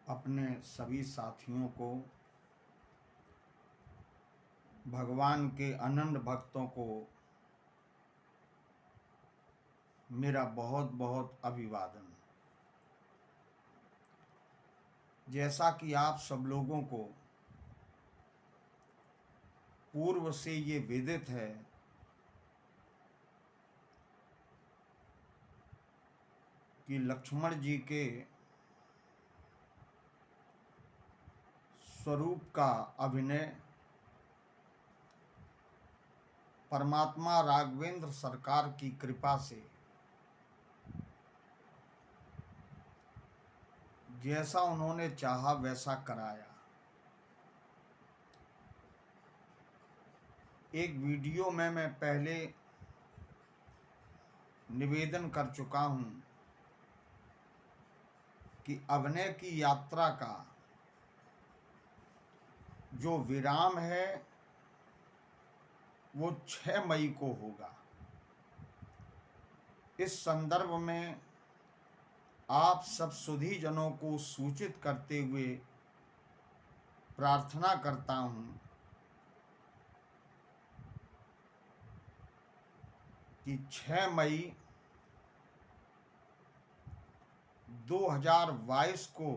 अपने सभी साथियों को, भगवान के अनंत भक्तों को मेरा बहुत बहुत अभिवादन। जैसा कि आप सब लोगों को पूर्व से ये विदित है कि लक्ष्मण जी के स्वरूप का अभिनय परमात्मा राघवेंद्र सरकार की कृपा से जैसा उन्होंने चाहा वैसा कराया। एक वीडियो में मैं पहले निवेदन कर चुका हूं कि अभिनय की यात्रा का जो विराम है वो 6 मई को होगा। इस संदर्भ में आप सब सुधी जनों को सूचित करते हुए प्रार्थना करता हूं कि 6 मई 2022 को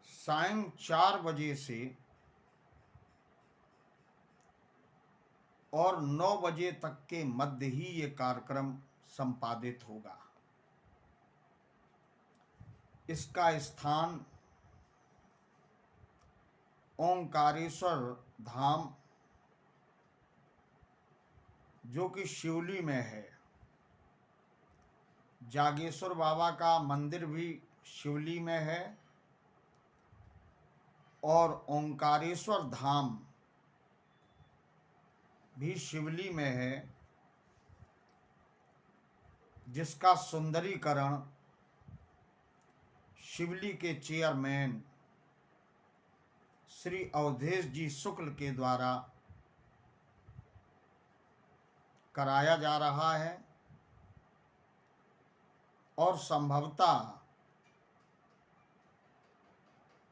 सायं 4 बजे से और 9 बजे तक के मध्य ही ये कार्यक्रम संपादित होगा। इसका स्थान ओंकारेश्वर धाम जो कि शिवली में है। जागेश्वर बाबा का मंदिर भी शिवली में है और ओंकारेश्वर धाम भी शिवली में है, जिसका सुंदरीकरण शिवली के चेयरमैन श्री अवधेश जी शुक्ल के द्वारा कराया जा रहा है और संभवतः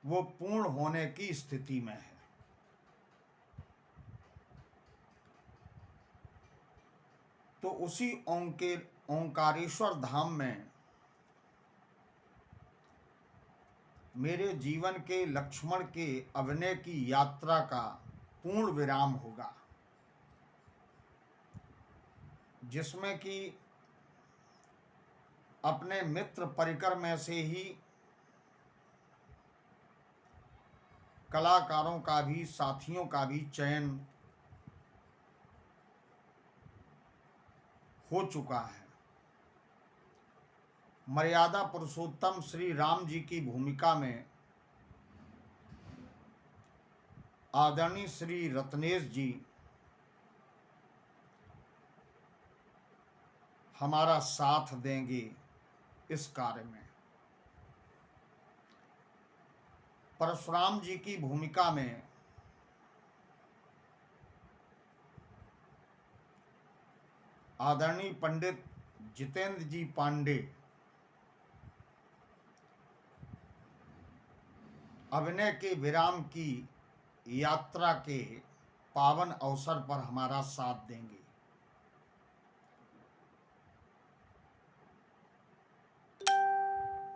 वो पूर्ण होने की स्थिति में है। तो उसी ओंकारेश्वर धाम में मेरे जीवन के लक्ष्मण के अभिनय की यात्रा का पूर्ण विराम होगा, जिसमें कि अपने मित्र परिकर में से ही कलाकारों का भी, साथियों का भी चयन हो चुका है। मर्यादा पुरुषोत्तम श्री राम जी की भूमिका में आदरणीय श्री रत्नेश जी हमारा साथ देंगे इस कार्य में। परशुराम जी की भूमिका में आदरणीय पंडित जितेंद्र जी पांडे अभिनय के विराम की यात्रा के पावन अवसर पर हमारा साथ देंगे।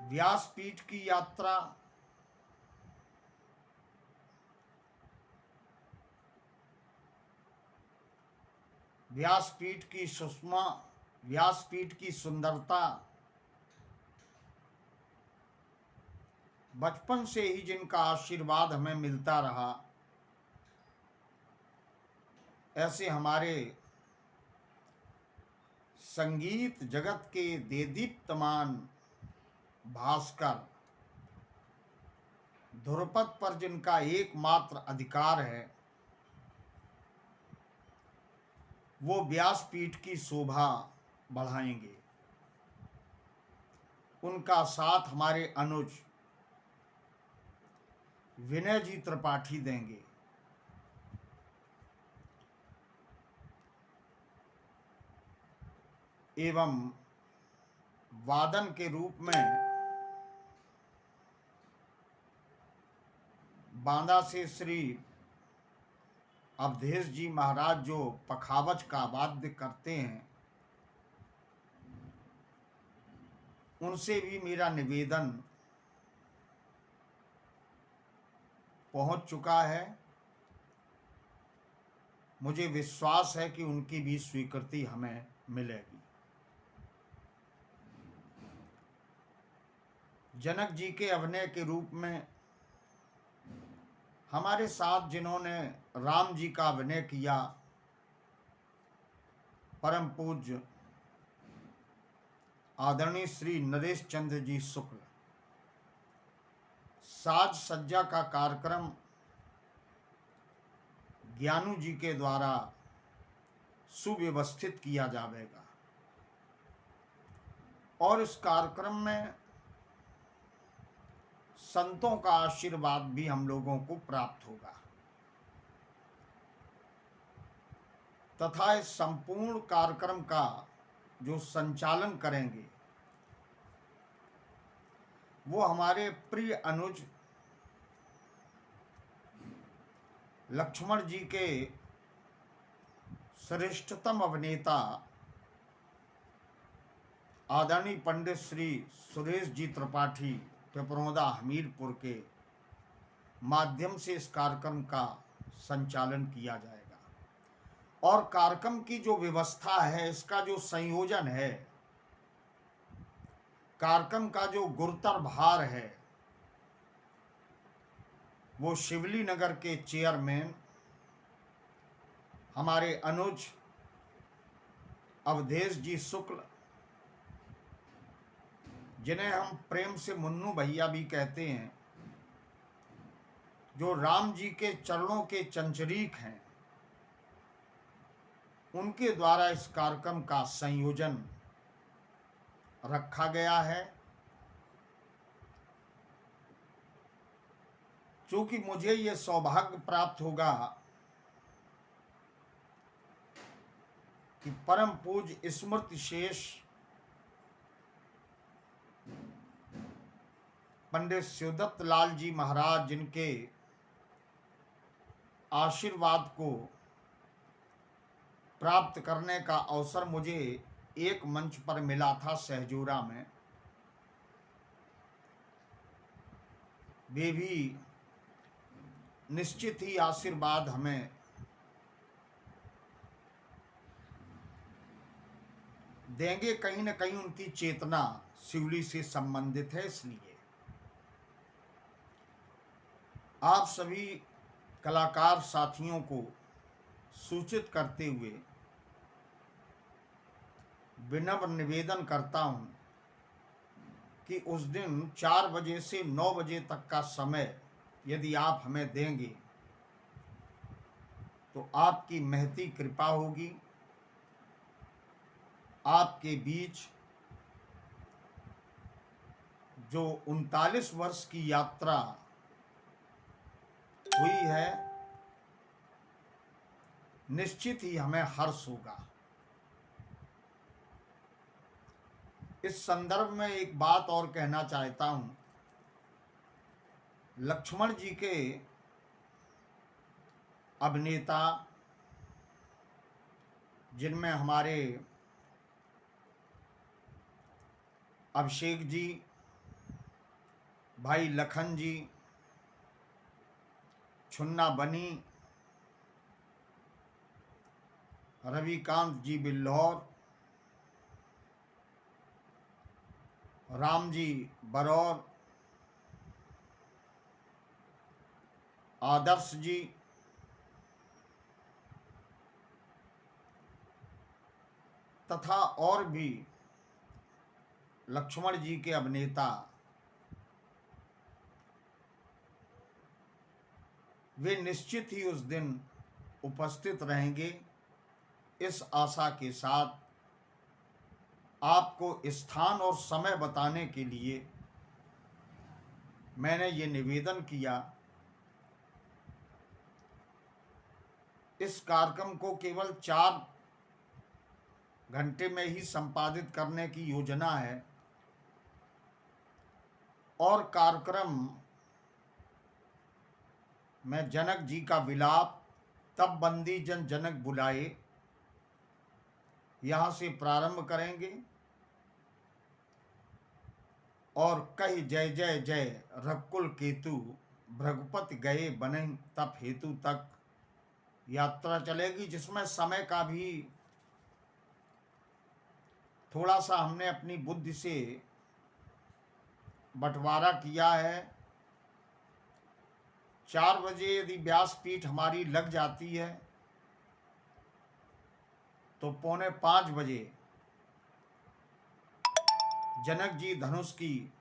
व्यासपीठ की यात्रा व्यासपीठ की सुषमा, व्यासपीठ की सुंदरता बचपन से ही जिनका आशीर्वाद हमें मिलता रहा, ऐसे हमारे संगीत जगत के देदीप्यमान भास्कर, ध्रुपद पर जिनका एकमात्र अधिकार है, वो व्यासपीठ की शोभा बढ़ाएंगे। उनका साथ हमारे अनुज विनय जी त्रिपाठी देंगे। एवं वादन के रूप में बांदा से श्री अवधेश जी महाराज जो पखावज का वाद्य करते हैं, उनसे भी मेरा निवेदन पहुंच चुका है। मुझे विश्वास है कि उनकी भी स्वीकृति हमें मिलेगी। जनक जी के अभिनय के रूप में हमारे साथ जिन्होंने राम जी का अभिनय किया, परम पूज्य आदरणीय श्री नरेश चंद्र जी शुक्ल, साज सज्जा का कार्यक्रम ज्ञानू जी के द्वारा सुव्यवस्थित किया जाएगा और इस कार्यक्रम में संतों का आशीर्वाद भी हम लोगों को प्राप्त होगा तथा इस संपूर्ण कार्यक्रम का जो संचालन करेंगे वो हमारे प्रिय अनुज लक्ष्मण जी के श्रेष्ठतम अभिनेता आदरणीय पंडित श्री सुरेश जी त्रिपाठी पिपरौदा हमीरपुर के माध्यम से इस कार्यक्रम का संचालन किया जाएगा। और कार्यक्रम की जो व्यवस्था है, इसका जो संयोजन है, कार्यक्रम का जो गुरुतर भार है, वो शिवली नगर के चेयरमैन हमारे अनुज अवधेश जी शुक्ल, जिन्हें हम प्रेम से मुन्नू भैया भी कहते हैं, जो राम जी के चरणों के चंचरीक हैं, उनके द्वारा इस कार्यक्रम का संयोजन रखा गया है। क्योंकि मुझे ये सौभाग्य प्राप्त होगा कि परम पूज्य स्मृति शेष पंडित शिवदत्त लाल जी महाराज, जिनके आशीर्वाद को प्राप्त करने का अवसर मुझे एक मंच पर मिला था सहजूरा में, वे भी निश्चित ही आशीर्वाद हमें देंगे। कहीं न कहीं उनकी चेतना शिवली से संबंधित है। इसलिए आप सभी कलाकार साथियों को सूचित करते हुए विनम्र निवेदन करता हूं कि उस दिन 4 बजे से 9 बजे तक का समय यदि आप हमें देंगे तो आपकी महती कृपा होगी। आपके बीच जो 39 वर्ष की यात्रा हुई है, निश्चित ही हमें हर्ष होगा। इस संदर्भ में एक बात और कहना चाहता हूं। लक्ष्मण जी के अभिनेता, जिनमें हमारे अभिषेक जी, भाई लखन जी, छुन्ना बनी, रविकांत जी बिल्लौर, राम जी बरौर, आदर्श जी, तथा और भी लक्ष्मण जी के अभिनेता, वे निश्चित ही उस दिन उपस्थित रहेंगे। इस आशा के साथ आपको स्थान और समय बताने के लिए मैंने ये निवेदन किया। इस कार्यक्रम को केवल 4 घंटे में ही संपादित करने की योजना है और कार्यक्रम में जनक जी का विलाप, तब बंदी जन जनक बुलाए, यहाँ से प्रारंभ करेंगे। और कही जय जय जय रघुकुल केतु, भृगुपति गए बने तप हेतु तक यात्रा चलेगी, जिसमें समय का भी थोड़ा सा हमने अपनी बुद्धि से बंटवारा किया है। 4 बजे यदि व्यासपीठ हमारी लग जाती है तो 4:45 बजे जनक जी धनुष की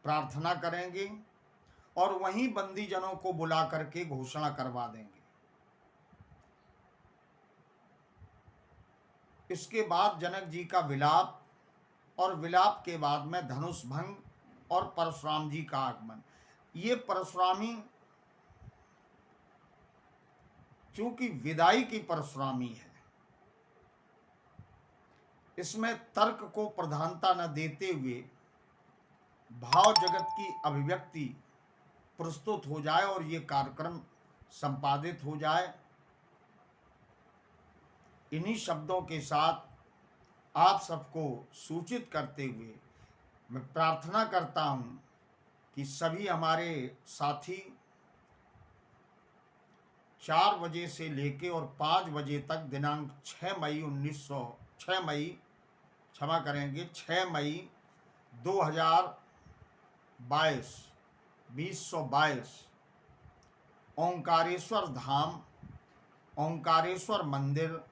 प्रार्थना करेंगे और वहीं बंदी जनों को बुला करके घोषणा करवा देंगे। इसके बाद जनक जी का विलाप, और विलाप के बाद में धनुष भंग और परशुराम जी का आगमन। ये परशुरामी चूंकि विदाई की परशुरामी है, इसमें तर्क को प्रधानता न देते हुए भाव जगत की अभिव्यक्ति प्रस्तुत हो जाए और ये कार्यक्रम संपादित हो जाए। इन्हीं शब्दों के साथ आप सबको सूचित करते हुए मैं प्रार्थना करता हूँ कि सभी हमारे साथी 4 बजे से लेके और 5 बजे तक दिनांक 6 मई 2022 ओंकारेश्वर धाम, ओंकारेश्वर मंदिर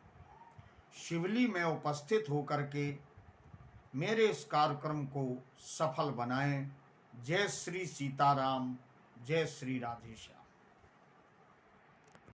शिवली में उपस्थित होकर के मेरे इस कार्यक्रम को सफल बनाएं। जय श्री सीताराम, जय श्री राधेश्याम।